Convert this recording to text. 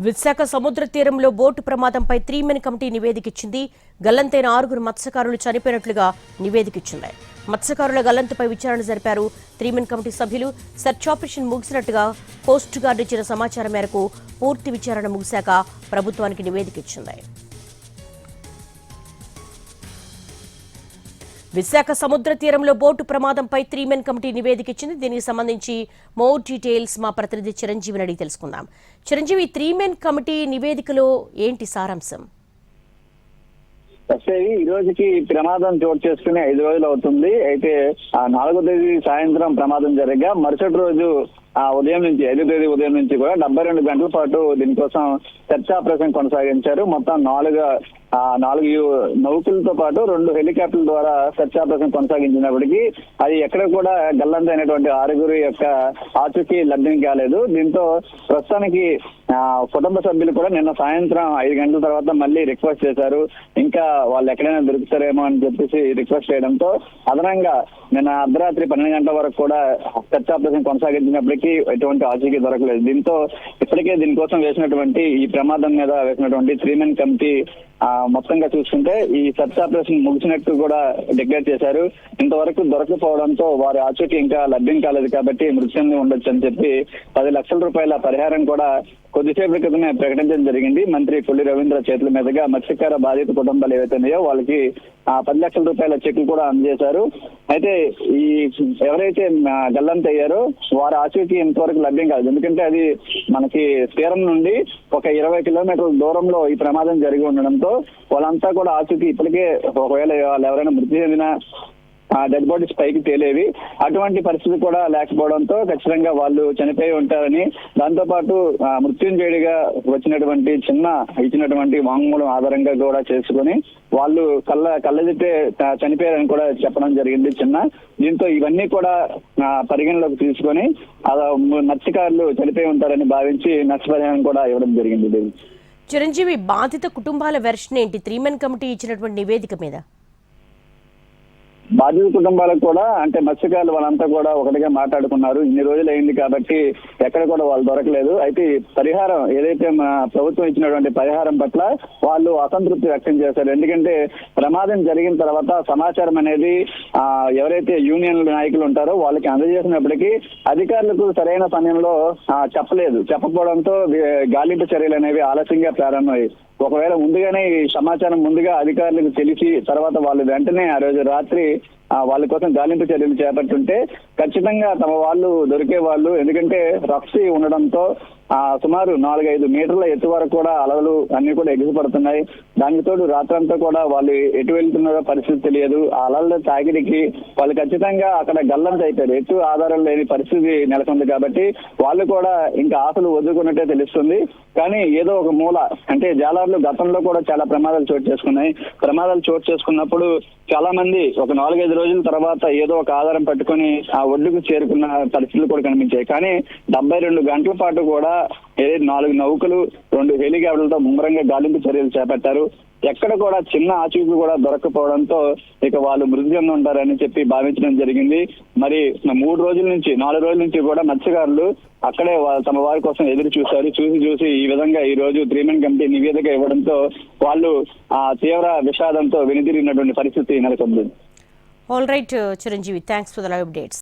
విశాఖ సముద్ర తీరంలో బోటు ప్రమాదంపై 3 మెన్ కమిటీ నివేదిక ఇచ్చింది. గల్లంతైన 6 మత్స్యకారులు చనిపోయినట్లుగా నివేదిక ఇచ్చింది. మత్స్యకారుల గల్లంతుపై విచారణ జరిపారు 3 మెన్ కమిటీ సభ్యులు. సెర్చ్ ఆపరేషన్ ముగిసినట్టుగా కోస్ట్ గార్డ్ ఇచ్చిన సమాచారం మేరకు పూర్తి విచారణ ముగిశాక ప్రభుత్వానికి నివేదిక ఇచ్చింది. విశాఖ సముద్ర తీరంలో బోటు ప్రమాదంపై 3 మెన్ కమిటీ నివేదిక ఇచ్చింది. దీనికి సంబంధించి మోర్ డీటెయిల్స్ మా ప్రతినిధి చిరంజీవిని అడిగి తెలుసుకుందాం. చిరంజీవి, 3 మెన్ కమిటీ నివేదికలో ఏంటి సారాంశం? ఈ రోజుకి ప్రమాదం చోటు చేసుకుని 5 రోజులు అవుతుంది. అయితే 4వ తేదీ సాయంత్రం ప్రమాదం జరగగా మరుసటి రోజు ఉదయం నుంచి 5వ తేదీ ఉదయం నుంచి కూడా 72 గంటల పాటు దీనికోసం సెర్చ్ ఆపరేషన్ కొనసాగించారు. మొత్తం 4 నౌకలతో పాటు 2 హెలికాప్టర్ల ద్వారా సెర్చ్ ఆపరేషన్ కొనసాగించినప్పటికీ అది ఎక్కడ కూడా గల్లంతైనటువంటి 6 యొక్క ఆచూకీ లభ్యం కాలేదు. దీంతో ప్రస్తుతానికి కుటుంబ సభ్యులు కూడా నిన్న సాయంత్రం 5 గంటల తర్వాత మళ్ళీ రిక్వెస్ట్ చేశారు. ఇంకా వాళ్ళు ఎక్కడైనా దొరుకుతారేమో అని చెప్పేసి రిక్వెస్ట్ చేయడంతో అదనంగా నిన్న అర్ధరాత్రి 12 గంటల వరకు కూడా సెర్చ్ ఆపరేషన్ కొనసాగించినప్పటికీ ఎటువంటి ఆచూకీ దొరకలేదు. దీంతో ఇప్పటికే దీనికోసం వేసినటువంటి ఈ ప్రమాదం మీద వేసినటువంటి 3 మెన్ కమిటీ మొత్తంగా చూసుకుంటే ఈ సెర్చ్ ఆపరేషన్ ముగిసినట్టు కూడా డిక్లేర్ చేశారు. ఇంతవరకు దొరకపోవడంతో వారి ఆచూకీ ఇంకా లభ్యం కాలేదు కాబట్టి మృతి చెంది ఉండొచ్చు అని చెప్పి 10 లక్షల రూపాయల పరిహారం కూడా కొద్దిసేపటి క్రితమే ప్రకటించడం జరిగింది. మంత్రి కొల్లి రవీంద్ర చేతుల మీదుగా మత్స్యకార బాధిత కుటుంబాలు ఏవైతే ఉన్నాయో వాళ్ళకి 10 లక్షల రూపాయల చెక్కు కూడా అందజేశారు. అయితే ఈ ఎవరైతే గల్లంతయ్యారో వారి ఆచూకీ ఇంతవరకు లభ్యం కాదు. ఎందుకంటే అది మనకి తీరం నుండి ఒక 20 కిలోమీటర్ల దూరంలో ఈ ప్రమాదం జరిగి ఉండడంతో వాళ్ళంతా కూడా ఆచూకీ ఇప్పటికే ఒకవేళ వాళ్ళు ఎవరైనా మృతి చెందిన డెడ్ బాడీస్ పైకి తేలేవి. అటువంటి పరిస్థితి కూడా లేకపోవడంతో ఖచ్చితంగా వాళ్ళు చనిపోయి ఉంటారని, దాంతో పాటు మృత్యుంజయుడిగా ఇచ్చినటువంటి వాంగ్మూలం ఆధారంగా కూడా చేసుకుని వాళ్ళు కళ్ళదిట్టే చనిపోయారని కూడా చెప్పడం జరిగింది చిన్న. దీంతో ఇవన్నీ కూడా పరిగణలోకి తీసుకొని మత్స్యకారులు చనిపోయి ఉంటారని భావించి నష్టపరిహారం కూడా ఇవ్వడం జరిగింది. చిరంజీవి, బాధిత కుటుంబాల వెర్షన్ ఏంటి 3 మెన్ కమిటీ ఇచ్చినటువంటి నివేదిక మీద? బాధిత కుటుంబాలకు కూడా అంటే మత్స్యకారులు వాళ్ళంతా కూడా ఒకటిగా మాట్లాడుకున్నారు. ఇన్ని రోజులు అయింది కాబట్టి ఎక్కడ కూడా వాళ్ళు దొరకలేదు. అయితే పరిహారం ఏదైతే మన ప్రభుత్వం ఇచ్చినటువంటి పరిహారం పట్ల వాళ్ళు అసంతృప్తి వ్యక్తం చేశారు. ఎందుకంటే ప్రమాదం జరిగిన తర్వాత సమాచారం అనేది ఎవరైతే యూనియన్ నాయకులు ఉంటారో వాళ్ళకి అందజేసినప్పటికీ అధికారులకు సరైన సమయంలో చెప్పకపోవడంతో గాలింపు చర్యలు అనేవి ఆలస్యంగా ప్రారంభమయ్యాయి. ఒకవేళ ముందుగానే ఈ సమాచారం ముందుగా అధికారులకు తెలిసి తర్వాత వాళ్ళు వెంటనే ఆ రోజు రాత్రి వాళ్ళ కోసం గాలింపు చర్యలు చేపట్టుంటే ఖచ్చితంగా తమ వాళ్ళు దొరికే వాళ్ళు. ఎందుకంటే రఫ్సీ ఉండడంతో సుమారు 4-5 మీటర్ల ఎత్తు వరకు కూడా అలలు అన్ని కూడా ఎగిసిపడుతున్నాయి. దానికి తోడు రాత్రంతా కూడా వాళ్ళు ఎటు వెళ్తున్నారో పరిస్థితి తెలియదు. ఆ అలల తాకిడికి వాళ్ళు ఖచ్చితంగా అక్కడ గల్లంత అయిపోయారు. ఎటు ఆధారం లేని పరిస్థితి నెలకొంది కాబట్టి వాళ్ళు కూడా ఇంకా ఆశలు వదులుకున్నట్టే తెలుస్తుంది. కానీ ఏదో ఒక మూల అంటే జాలార్లు గతంలో కూడా చాలా ప్రమాదాలు చోటు చేసుకున్నప్పుడు చాలా మంది ఒక 4-5 రోజుల తర్వాత ఏదో ఒక ఆధారం పట్టుకొని ఆ ఒడ్డుకు చేరుకున్న పరిస్థితులు కూడా కనిపించాయి. కానీ 72 గంటల పాటు కూడా 4 నౌకలు 2 హెలికాప్టర్లతో ముమ్మరంగా గాలింపు చర్యలు చేపట్టారు. ఎక్కడ కూడా చిన్న ఆచూకీ కూడా దొరకపోవడంతో ఇక వాళ్ళు మృతి చెంది ఉంటారని చెప్పి భావించడం జరిగింది. మరి 4 రోజుల నుంచి కూడా మత్స్యకారులు అక్కడే తమ వారి కోసం ఎదురు చూసి ఈ విధంగా ఈ రోజు 3 మెన్ కమిటీ నివేదిక ఇవ్వడంతో వాళ్ళు తీవ్ర విషాదంతో వెనుదిరిగినటువంటి పరిస్థితి నెలకొంది. All right Chiranjeevi, thanks for the live updates.